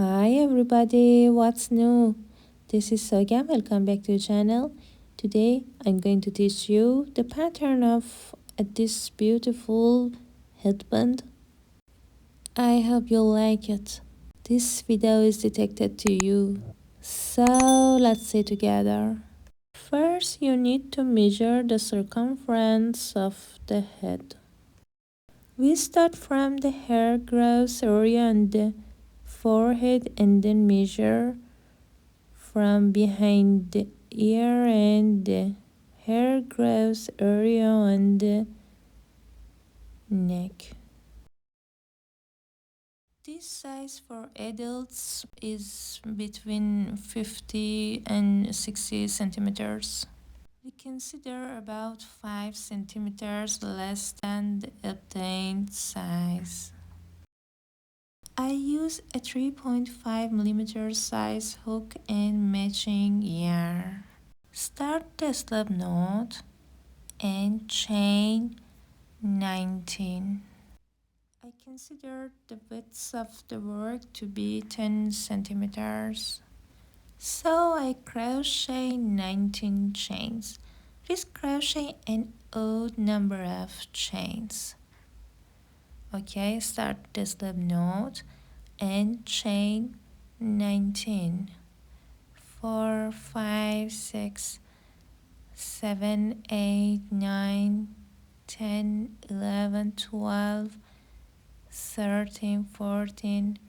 Hi everybody, what's new? This is Sogam, welcome back to the channel. Today I'm going to teach you the pattern of this beautiful headband. I hope you'll like it. This video is dedicated to you. So let's see together. First you need to measure the circumference of the head. We start from the hair growth area on the forehead and then measure from behind the ear and the hair growth area on the neck. This size for adults is between 50 and 60 centimeters. We consider about 5 centimeters less than the obtained size. I use a 3.5mm size hook and matching yarn. Start the slip knot and chain 19. I consider the width of the work to be 10 centimeters. So I crochet 19 chains. Please crochet an odd number of chains. Okay, start the slip knot and chain 19. 4, 5, 6, 7, 8, 9, 10, 11, 12, 13, 14,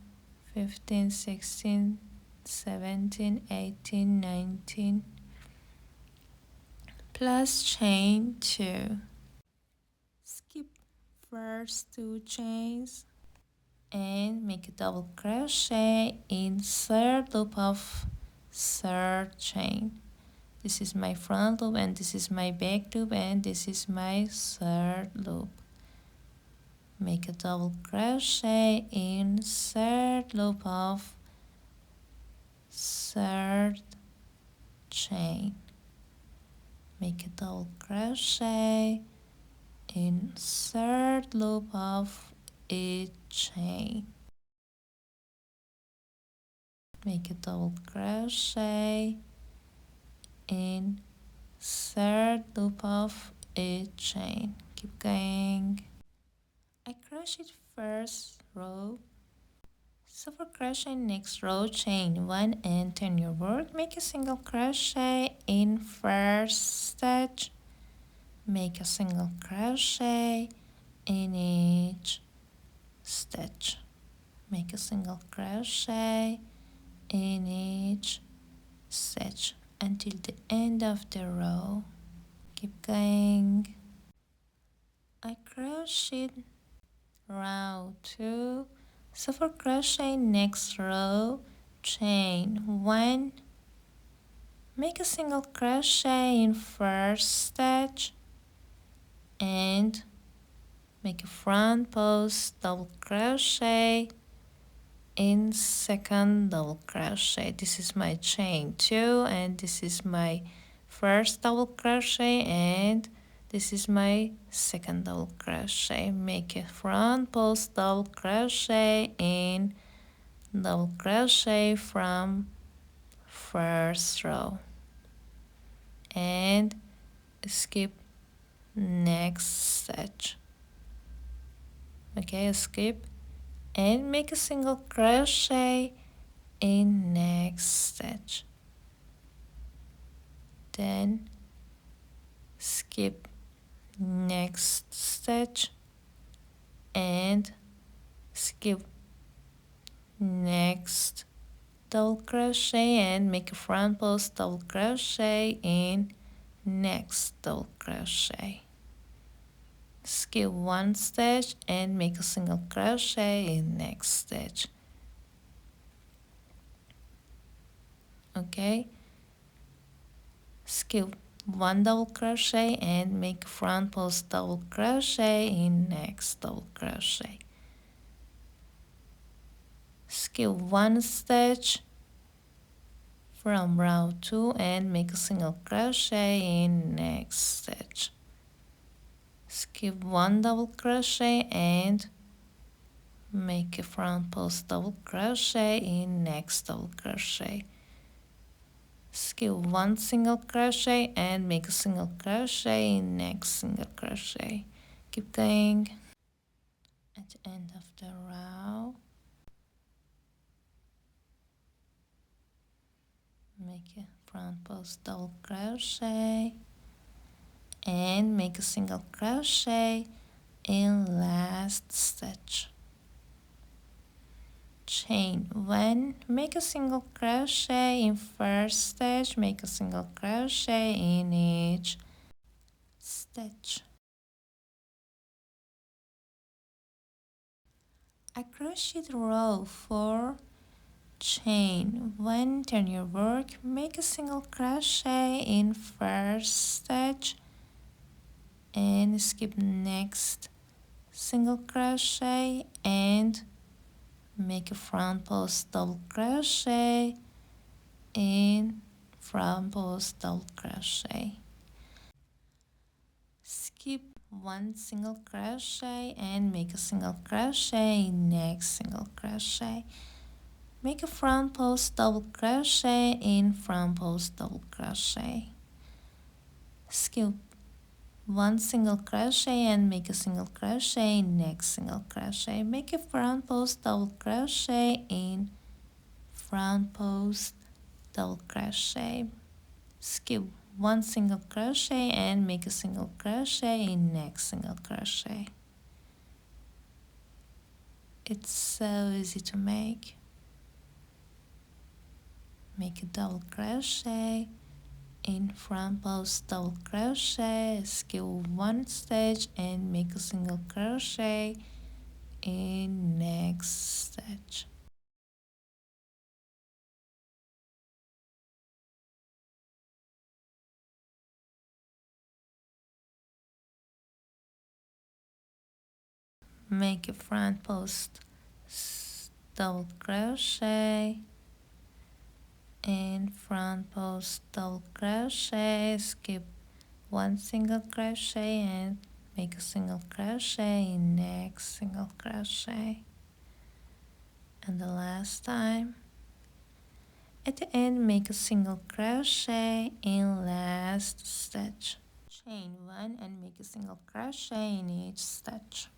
15, 16, 17, 18, 19, plus chain 2. Skip first 2 chains and make a double crochet in third loop of third chain. This is my front loop and this is my back loop and this is my third loop. Make a double crochet in third loop of third chain. Make a double crochet in third loop of each chain. Make a double crochet in third loop of each chain. Keep going. I crochet first row. So for crochet next row, chain 1 and turn your work. Make a single crochet in first stitch. Make a single crochet in each stitch. Make a single crochet in each stitch until the end of the row. Keep going. I crocheted row 2. So for crochet next row, chain 1. Make a single crochet in first stitch and make a front post double crochet in second double crochet. This is my chain 2 and this is my first double crochet and this is my second double crochet. Make a front post double crochet in double crochet from first row and skip next stitch. Okay, skip and make a single crochet in next stitch, then skip next stitch and skip next double crochet and make a front post double crochet in next double crochet. Skip one stitch and make a single crochet in next stitch. Okay, skip one double crochet and make front post double crochet in next double crochet. Skip one stitch from row 2 and make a single crochet in next stitch. Skip one double crochet and Make a front post double crochet in next double crochet. Skip one single crochet and make a single crochet in next single crochet. Keep going. At the end of the row, make a front post double crochet and make a single crochet in last stitch. Chain one, make a single crochet in first stitch, make a single crochet in each stitch. A crocheted row 4, chain 1, turn your work, make a single crochet in first stitch and skip next single crochet and make a front post double crochet in front post double crochet. Skip one single crochet and make a single crochet in next single crochet. Make a front post double crochet in front post double crochet. Skip one single crochet and make a single crochet in next single crochet. Make a front post double crochet in front post double crochet. Skip one single crochet and make a single crochet in next single crochet. It's so easy to make. Make a double crochet in front post double crochet, skip one stitch and make a single crochet in next stitch. Make a front post double crochet in front post double crochet, skip one single crochet and make a single crochet in next single crochet. And the last time, at the end, make a single crochet in last stitch. Chain one and make a single crochet in each stitch.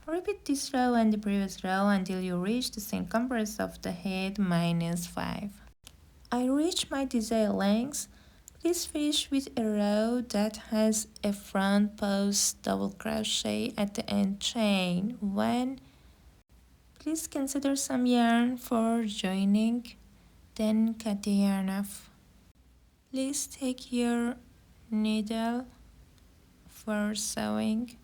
Repeat this row and the previous row until you reach the circumference of the head minus 5. I reach my desired length. Please finish with a row that has a front post double crochet at the end. Chain one. Please consider some yarn for joining, then cut the yarn off. Please take your needle for sewing.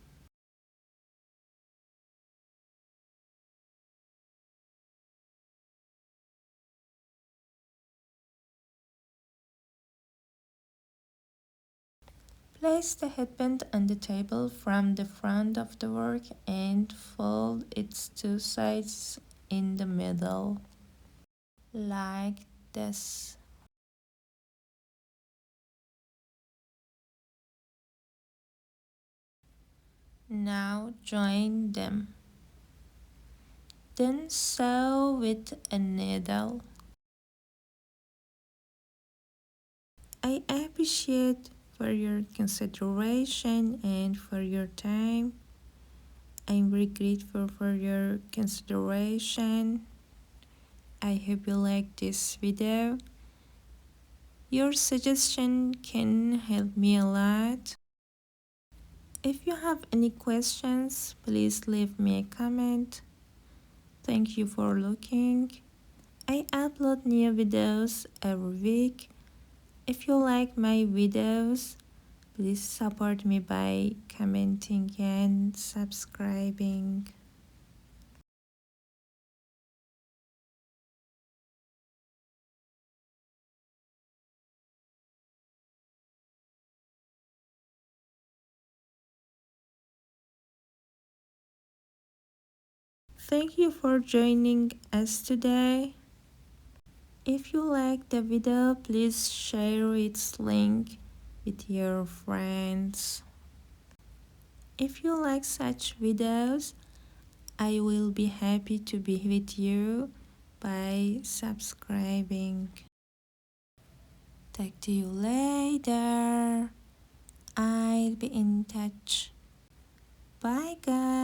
Place the headband on the table from the front of the work and fold its two sides in the middle, like this. Now join them. Then sew with a needle. I appreciate for your consideration and for your time. I'm very grateful for your consideration. I hope you like this video. Your suggestion can help me a lot. If you have any questions, please leave me a comment. Thank you for looking. I upload new videos every week. If you like my videos, please support me by commenting and subscribing. Thank you for joining us today. If you like the video, please share its link with your friends. If you like such videos, I will be happy to be with you by subscribing. Talk to you later. I'll be in touch. Bye guys.